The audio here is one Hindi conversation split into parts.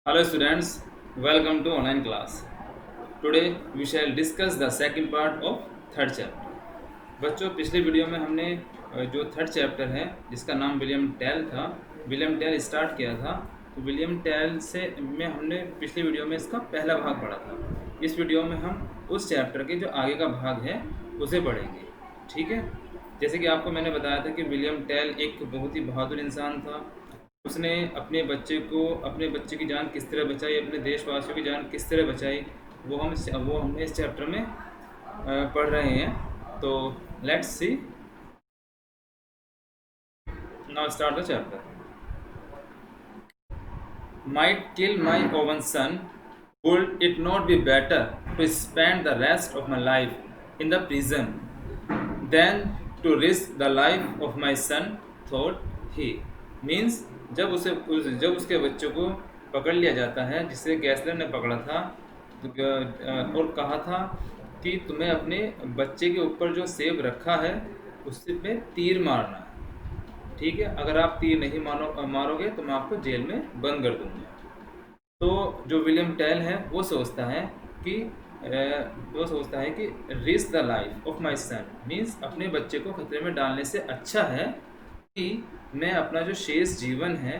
Hello students, welcome to online class. Today we shall discuss the second part of third chapter. बच्चों पिछले वीडियो में हमने जो थर्ड चैप्टर है जिसका नाम विलियम टेल था, विलियम टेल स्टार्ट किया था। तो विलियम टेल से में हमने पिछले वीडियो में इसका पहला भाग पढ़ा था। इस वीडियो में हम उस चैप्टर के जो आगे का भाग है उसे पढ़ेंगे। ठीक है, जैसे कि आपको मैंने बताया था कि विलियम टेल एक बहुत ही बहादुर इंसान था। उसने अपने बच्चे की जान किस तरह बचाई, अपने देशवासियों की जान किस तरह बचाई, वो हमने इस चैप्टर में पढ़ रहे हैं। तो let's see, now start the chapter. Might kill my own son, would it not be better to spend the rest of my life in the prison than to risk the life of my son, thought he। Means जब उसके बच्चों को पकड़ लिया जाता है, जिसे गैसलर ने पकड़ा था और कहा था कि तुम्हें अपने बच्चे के ऊपर जो सेब रखा है उससे पे तीर मारना है। ठीक है, अगर आप तीर नहीं मारोगे तो मैं आपको जेल में बंद कर दूंगा। तो जो विलियम टेल है वो सोचता है कि risk the life of my son means अपने बच्चे को खतरे में डालने से अच्छा है कि मैं अपना जो शेष जीवन है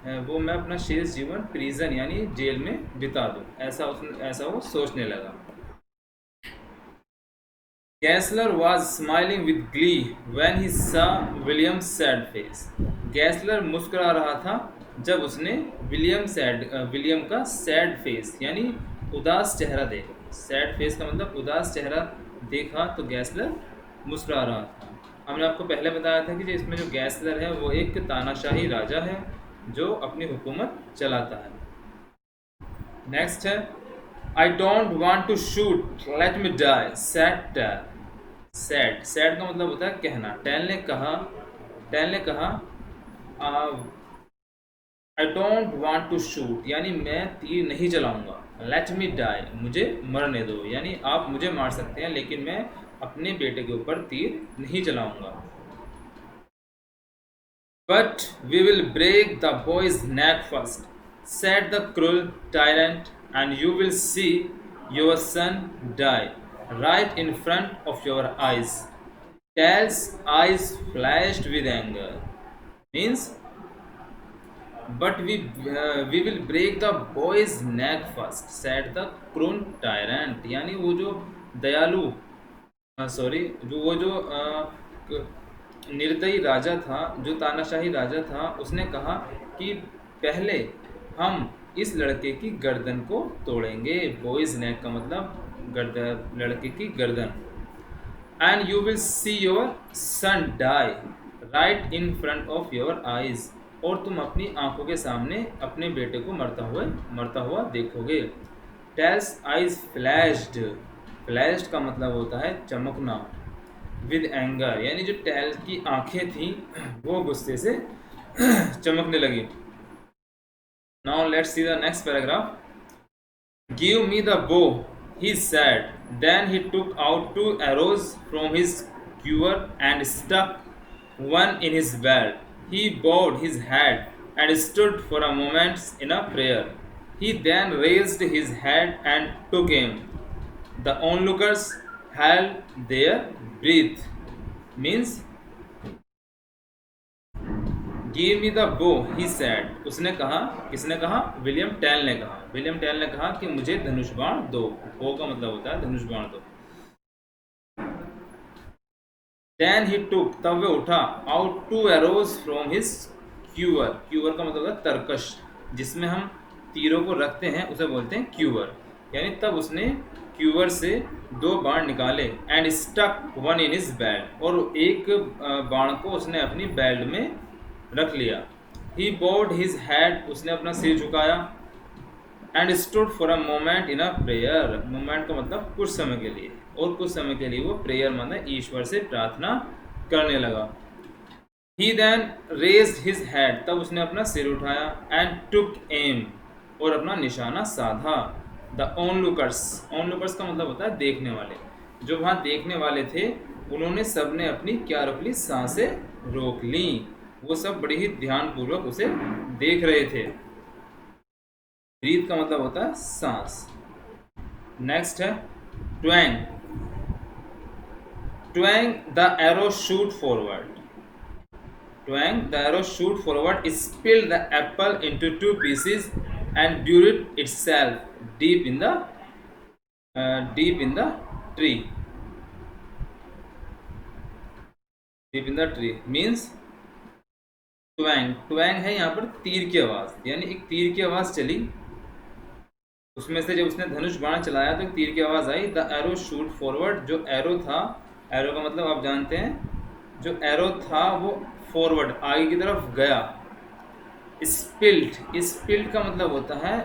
मैं अपना शेष जीवन प्रिजन यानी जेल में बिता दूं। ऐसा वो सोचने लगा। Gessler was smiling with glee when he saw William's sad face। गैसलर मुस्कुरा रहा था जब उसने विलियम का सैड फेस यानी उदास चेहरा देखा। सैड फेस का मतलब उदास चेहरा देखा तो गैसलर मुस्कुरा रहा था। हमने आपको पहले बताया था कि इसमें जो गैसलर है वो एक तानाशाही राजा है जो अपनी हुकूमत चलाता है। नेक्स्ट है, I don't want to shoot, let me die, said Tell. Said का मतलब होता है कहना। टेल ने कहा I don't want to shoot यानी मैं तीर नहीं चलाऊंगा। लेट मी डाई मुझे मरने दो यानी आप मुझे मार सकते हैं लेकिन मैं अपने बेटे के ऊपर तीर नहीं चलाऊंगा। But we will break the boy's neck first, said the cruel tyrant, and you will see your son die right in front of your eyes। Tal's eyes flashed with anger means but we will break the boy's neck first, said the cruel tyrant। यानी वो जो दयालु निर्दयी राजा था, जो तानाशाही राजा था, उसने कहा कि पहले हम इस लड़के की गर्दन को तोड़ेंगे। बॉयज नेक का मतलब गर्दन, लड़के की गर्दन। And you will see your son die right in front of your eyes, और तुम अपनी आंखों के सामने अपने बेटे को मरता हुआ देखोगे। टेल्स आईज फ्लैश्ड का मतलब होता है चमकना। विद एंगर यानी जो टेल की आंखें थी वो गुस्से से चमकने लगी। Now let's see the next paragraph. Give me the बो, he said। Then he took out 2 arrows from his quiver and stuck one in his belt। He bowed his head and stood for a moment in a prayer। He then raised his head and took aim। The onlookers held their breath means give me the बो, ही सैड। उसने कहा, किसने कहा? विलियम टेल ने कहा। विलियम टेल ने कहा कि मुझे धनुष बाण दो। बो का मतलब होता है धनुष बाण दो। देन ही टुक, तब वे उठा, out 2 arrows from his quiver. Quiver का मतलब होता है तरकश, जिसमें हम तीरों को रखते हैं उसे बोलते हैं क्यूवर। यानी तब उसने क्यूवर से 2 बाण निकाले। And stuck one in his belt, और एक बाण को उसने अपनी बेल्ट में रख लिया। ही बोड हिज हेड, उसने अपना सिर झुकाया। And stood for a moment in a prayer. Moment का मतलब कुछ समय के लिए, और कुछ समय के लिए वो प्रेयर मतलब ईश्वर से प्रार्थना करने लगा। ही देन रेज्ड हिज हेड, तब उसने अपना सिर उठाया। एंड टुक एम, और अपना निशाना साधा। द ऑनलुकर्स का मतलब होता है देखने वाले। जो वहाँ देखने वाले थे उन्होंने सबने अपनी क्या रोक ली? सांसें रोक ली। वो सब बड़े ही ध्यानपूर्वक उसे देख रहे थे। ब्रीथ का मतलब होता है सांस। नेक्स्ट है twang. Twang the arrow shoot forward. Twang the arrow shoot forward, spilled the apple into two pieces, and buried itself deep in the tree. Deep in the tree means twang. Twang है यहाँ पर तीर की आवाज, यानी एक तीर की आवाज चली, उसमें से जब उसने धनुष बाण चलाया तो एक तीर की आवाज आई। द एरो शूट फॉरवर्ड, जो एरो था, एरो का मतलब आप जानते हैं, जो एरो था वो फॉरवर्ड आगे की तरफ गया। स्पिल्ड, स्पिल्ड का मतलब होता है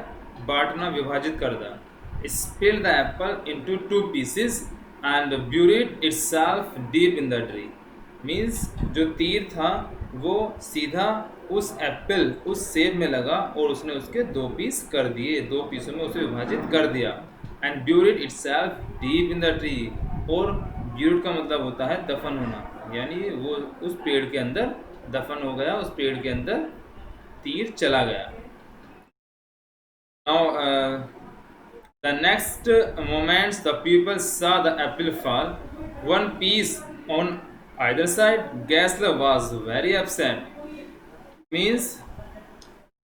बांटना, विभाजित करना। Spilled the Apple into two pieces and buried itself deep in the tree. Means जो तीर था वो सीधा उस एप्पल, उस सेब में लगा और उसने उसके दो पीस कर दिए, दो पीसों में उसे विभाजित कर दिया। And buried itself deep in the tree, और ब्यूरिड का मतलब होता है दफन होना, यानी वो उस पेड़ के अंदर दफन हो गया, उस पेड़ के अंदर तीर चला गया। Now the next moments the people saw the apple fall, one piece on either side. Gessler was very upset. Means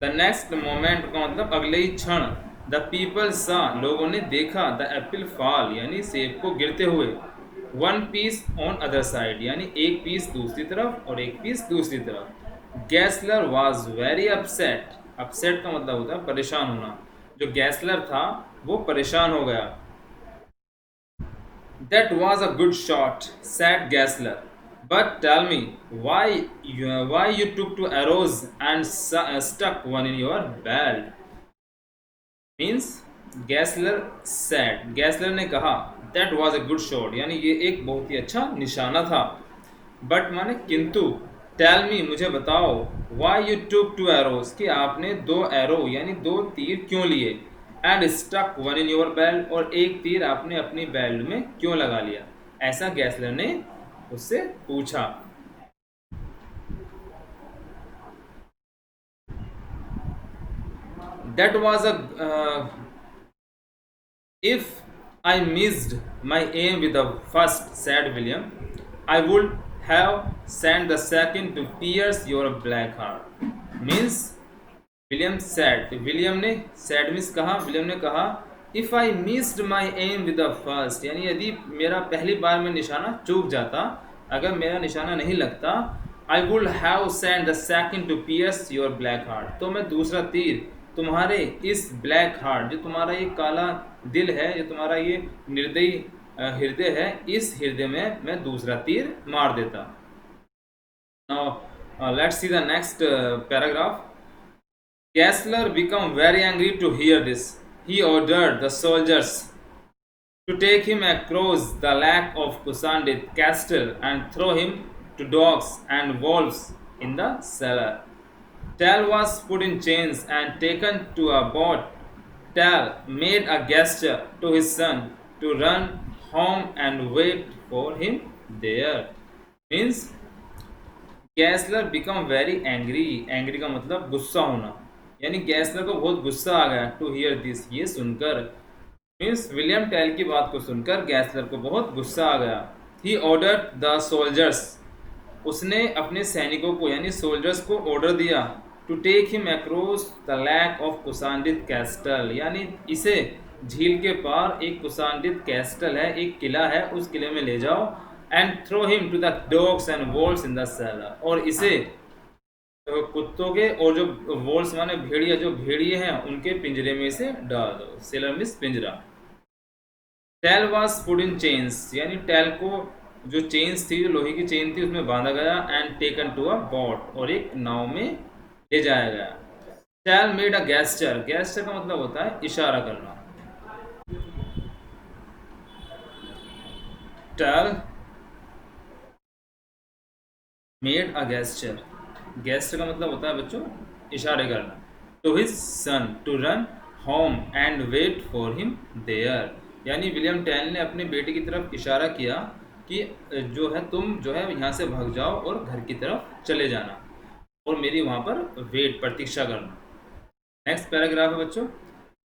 the next moment का मतलब अगले ही क्षण, the people saw लोगों ने देखा, the apple fall यानी सेब को गिरते हुए, one piece on other side यानी एक पीस दूसरी तरफ और एक पीस दूसरी तरफ। गैसलर was very upset, अपसेट का मतलब होता है परेशान होना, जो गैसलर था वो परेशान हो गया। That was a good shot, said Gessler. But tell me, why you took two arrows and stuck one in your belt? Means Gessler said, Gessler ने कहा, that was a good shot, यानी ये एक बहुत ही अच्छा निशाना था। But माने किंतु, tell me मुझे बताओ, why you took two arrows, कि आपने दो एरो यानी दो तीर क्यों लिए, and stuck one in your belt, और एक तीर आपने अपनी बेल्ट में क्यों लगा लिया, ऐसा गैसलर ने उससे पूछा। That was a if I missed my aim with the first, said William, I would have sent the second to pierce your black heart. Means William said, William ने said मीन्स कहा, विलियम ने कहा, if I missed my aim with the first, यानी यदि मेरा पहली बार में निशाना चूक जाता, अगर मेरा निशाना नहीं लगता, I would have sent the second to pierce your black heart, तो मैं दूसरा तीर तुम्हारे इस ब्लैक हार्ट, जो तुम्हारा ये काला दिल है, जो तुम्हारा ये निर्दयी हृदय है, इस हृदय में मैं दूसरा तीर मार देता। Now let's see the next paragraph. Gessler became very angry to hear this. He ordered the soldiers to take him across the lake of Kusandit castle and throw him to dogs and wolves in the cellar. Tal was put in chains and taken to a boat. Tal made a gesture to his son to run home and wait for him there. Means गैसलर become very angry. Angry का मतलब गुस्सा होना, यानी गैसलर को बहुत गुस्सा आ गया to hear this, ये सुनकर। मीन्स विलियम टेल की बात को सुनकर गैसलर को बहुत गुस्सा आ गया। He ordered the soldiers, उसने अपने सैनिकों को यानी सोल्जर्स को ऑर्डर दिया, to take him across the lake of Kussnacht castle, यानी इसे झील के पार एक कुसांडित कैस्टल है, एक किला है, उस किले में ले जाओ। And throw him to the dogs and walls in the cellar, और इसे कुत्तों के और जो वॉल्स माने भेड़िया, जो भेड़िए हैं उनके पिंजरे में से डाल दो। सेलर मीन्स पिंजरा। Tell was put in chains, यानी टेल को जो चेन्स थी, जो लोहे की चेन थी, उसमें बांधा गया। And taken to a boat, और एक नाव में ले जाया गया। Tell made a gesture, gesture का मतलब होता है इशारा करना। Tell made a gesture, gesture का मतलब होता है बच्चों इशारे करना। To his son to run home and wait for him there, यानी विलियम टेल ने अपने बेटे की तरफ इशारा किया कि जो है तुम जो है यहाँ से भाग जाओ और घर की तरफ चले जाना और मेरी वहाँ पर वेट प्रतीक्षा करना। नेक्स्ट पैराग्राफ है बच्चों,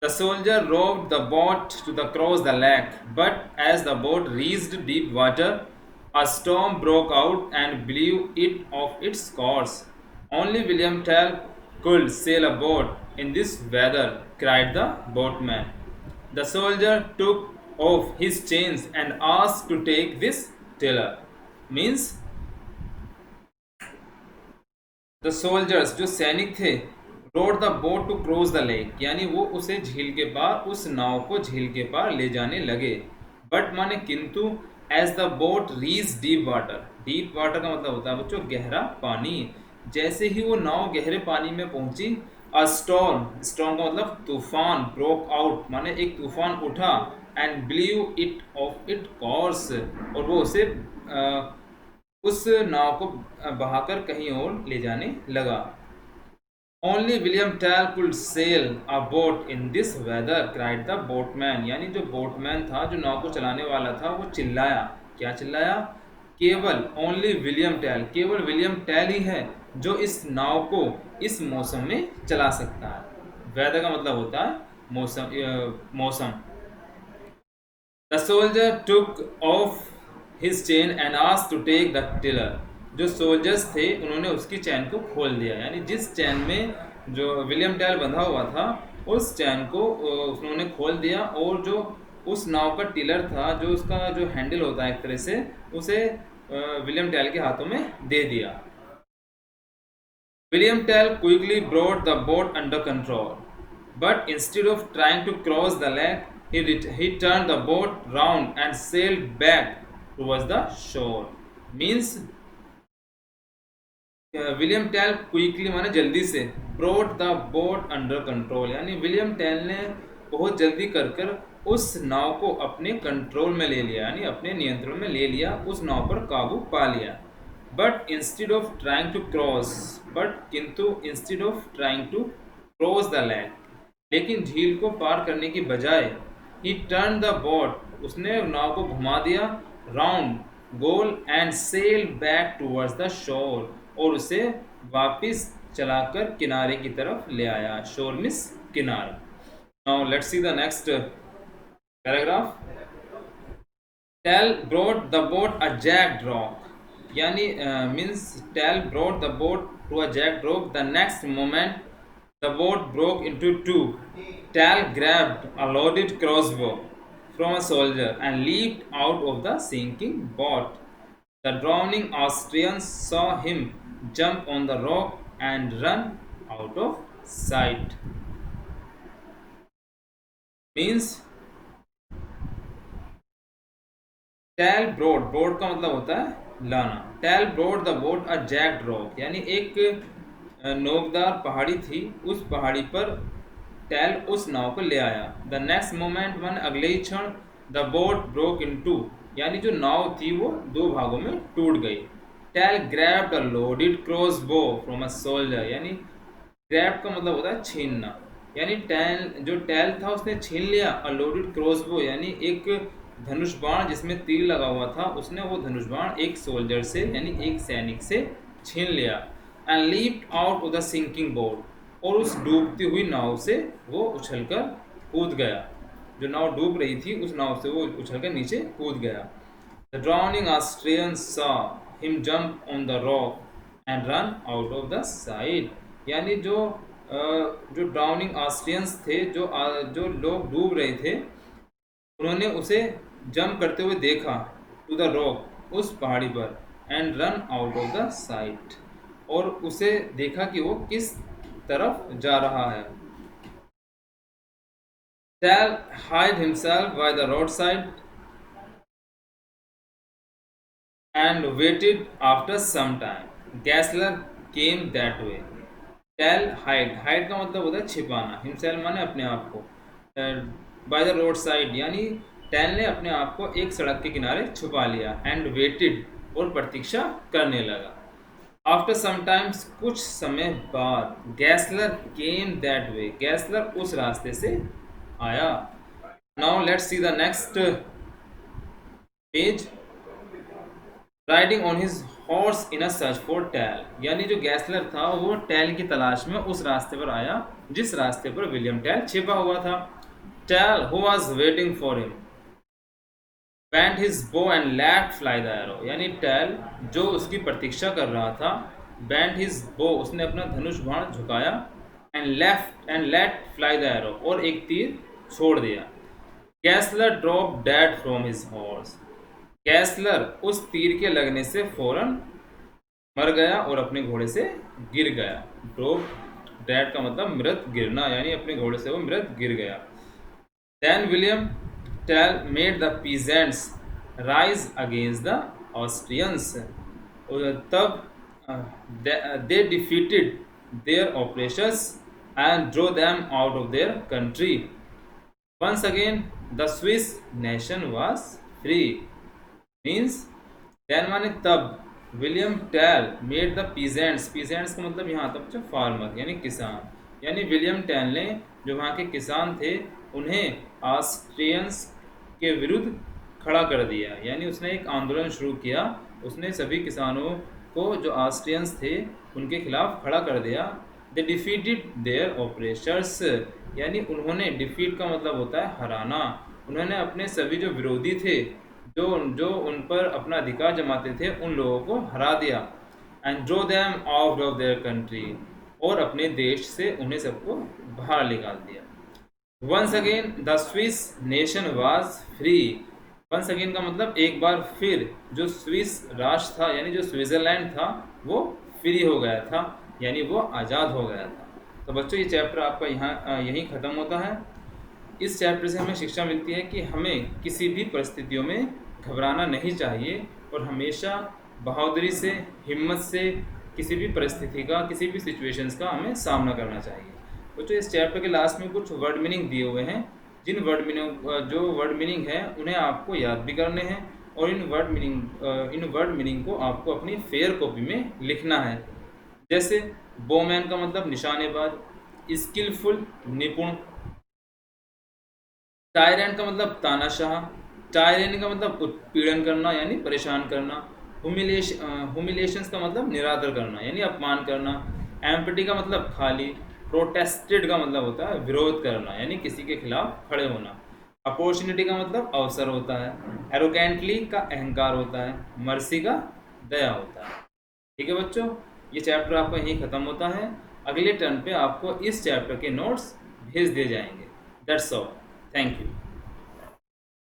The soldier rowed the boat to cross the lake, but as the boat reached deep water, a storm broke out and blew it off its course. Only William Tell could sail a boat in this weather, cried the boatman. The soldier took off his chains and asked to take this tiller. Means the soldiers जो सैनिक थे rowed the boat to cross the lake, यानी वो उसे झील के पार, उस नाव को झील के पार ले जाने लगे। बट माने किंतु as the boat reach deep water, deep water का मतलब होता है बच्चों गहरा पानी। जैसे ही वो नाव गहरे पानी में पहुंची, अ स्टॉर्म, स्टॉर्म का मतलब तूफान, ब्रोक आउट माने एक तूफान उठा, and ब्लीव it of it course, और वो उसे उस नाव को बहाकर कहीं और ले जाने लगा। Only William Tell could sail a boat in this weather, cried the boatman, यानी जो बोटमैन था, जो नाव को चलाने वाला था, वो चिल्लाया। क्या चिल्लाया? केवल ओनली विलियम टेल, केवल विलियम टेल ही है जो इस नाव को इस मौसम में चला सकता है। वेदर का मतलब होता है मौसम। The soldier took off his chain and asked to take the tiller, जो सोल्जर्स थे उन्होंने उसकी चैन को खोल दिया, यानी जिस चैन में जो विलियम टेल बंधा हुआ था उस चैन को उन्होंने खोल दिया, और जो उस नाव का टिलर था, जो उसका जो हैंडल होता है एक तरह से, उसे विलियम टेल के हाथों में दे दिया। William Tell quickly brought the boat under control, but instead of trying to cross the lake, he turned the boat round and sailed back towards the shore. Means William Tell quickly माने जल्दी से, brought the boat under control, यानी विलियम टेल ने बहुत जल्दी कर उस नाव को अपने कंट्रोल में ले लिया, यानी अपने नियंत्रण में ले लिया, उस नाव पर काबू पा लिया। But instead of trying to cross, but किंतु instead of trying to cross the lake, लेकिन झील को पार करने की बजाय, ही टर्न द बोट, उसने नाव को घुमा दिया, राउंड गोल, and sail back towards the shore, और उसे वापस चलाकर किनारे की तरफ ले आया। शोर मीन्स किनारा। Now let's see the next paragraph. Tell brought the boat a jagged rock, यानी means Tell brought the boat to a jagged rock, the next moment the boat broke into two. Tal grabbed a loaded crossbow from a soldier and leaped out of the sinking boat. The drowning Austrians saw him jump on the rock and run out of sight. Means Tal brought, brought का मतलब होता है लाना। Tal brought the boat a jagged rock, यानी एक नोकदार पहाड़ी थी, उस पहाड़ी पर टेल उस नाव को ले आया। द नेक्स्ट मोमेंट मन, अगले ही क्षण, the boat broke in two, यानी जो नाव थी वो दो भागों में टूट गई। Tell grabbed a loaded crossbow from a soldier, यानी ग्रैब का मतलब होता है छीनना, यानी टेल था उसने छीन लिया अ लोडेड क्रॉस बो, यानी एक धनुष बाण जिसमें तीर लगा हुआ था, उसने वो धनुष बाण एक सोल्जर से, यानी एक सैनिक से छीन लिया। And leaped out of the sinking boat, और उस डूबती हुई नाव से वो उछलकर कूद गया। जो नाव डूब रही थी उस नाव से वो उछलकर नीचे कूद गया। The drowning Austrians saw him jump on the rock and run out of the side, यानी जो ड्राउनिंग ऑस्ट्रियंस थे, जो लोग डूब रहे थे, उन्होंने उसे जंप करते हुए देखा टू द रॉक, उस पहाड़ी पर, and run out of the site, और उसे देखा कि वो किस तरफ जा रहा है। Tal hid himself by the roadside and waited. After some time, Gessler came that way. Tal hide, hide का मतलब होता है छिपाना, himself माने अपने आप को, by the roadside यानी टेल ने अपने आप को एक सड़क के किनारे छुपा लिया, and waited, और प्रतीक्षा करने लगा। आफ्टर समटाइम्स, कुछ समय बाद, गैसलर केम दैट वे, गैसलर उस रास्ते से आया। Now let's see the next page. Riding on his horse in a search for Tell, यानी जो गैसलर था वो टैल की तलाश में उस रास्ते पर आया जिस रास्ते पर विलियम टैल छिपा हुआ था। Tell who was waiting for him bent his bow and let fly the arrow, यानी टैल जो उसकी प्रतीक्षा कर रहा था, बेंट हिज बो उसने अपना धनुष बाण झुकाया, and let fly the arrow और एक तीर छोड़ दिया। Gessler drop dead from his horse, Gessler उस तीर के लगने से फौरन मर गया और अपने घोड़े से गिर गया। ड्रॉप डेड का मतलब मृत गिरना, यानी अपने घोड़े से वो मृत गिर गया। Then William Tell made the peasants rise against the Austrians, तब they defeated their operations and drove them out of their country. Once again, the Swiss nation was free. Means then माने तब William Tell made the peasants, peasants का मतलब यहाँ तक जो फार्मर यानी किसान, यानी विलियम टेल ने जो वहाँ के किसान थे उन्हें ऑस्ट्रियंस के विरुद्ध खड़ा कर दिया, यानी उसने एक आंदोलन शुरू किया। उसने सभी किसानों को जो ऑस्ट्रियंस थे उनके खिलाफ खड़ा कर दिया। दे डिफीटेड देयर ऑपरेशर्स, यानी उन्होंने, डिफीट का मतलब होता है हराना, उन्होंने अपने सभी जो विरोधी थे जो जो उन पर अपना अधिकार जमाते थे उन लोगों को हरा दिया। And drove them out of their country, और अपने देश से उन्हें सबको बाहर निकाल दिया। Once again the Swiss nation was free, once again का मतलब एक बार फिर जो स्विस राष्ट्र था यानी जो स्विट्ज़रलैंड था वो फ्री हो गया था, यानी वो आज़ाद हो गया था। तो बच्चों ये चैप्टर आपका यहाँ यहीं ख़त्म होता है। इस चैप्टर से हमें शिक्षा मिलती है कि हमें किसी भी परिस्थितियों में घबराना नहीं चाहिए और हमेशा बहादुरी से, हिम्मत से किसी भी परिस्थिति का, किसी भी सिचुएशंस का हमें सामना करना चाहिए। बच्चों इस चैप्टर के लास्ट में कुछ वर्ड मीनिंग दिए हुए हैं, जिन वर्ड मीनिंग है उन्हें आपको याद भी करने हैं और इन वर्ड मीनिंग को आपको अपनी फेयर कॉपी में लिखना है। जैसे बोमैन का मतलब निशानेबाज, स्किलफुल निपुण, टायरेंट का मतलब तानाशाह, टायरेन का मतलब उत्पीड़न करना यानी परेशान करना, हुमिलेशंस का मतलब निरादर करना यानी अपमान करना, एम्पटी का मतलब खाली, प्रोटेस्टेड का मतलब होता है विरोध करना यानी किसी के खिलाफ खड़े होना, अपॉर्चुनिटी का मतलब अवसर होता है, एरोगेंटली का अहंकार होता है, मर्सी का दया होता है। ठीक है बच्चों, ये चैप्टर आपका यहीं ख़त्म होता है। अगले टर्न पे आपको इस चैप्टर के नोट्स भेज दिए जाएंगे। That's all, thank you.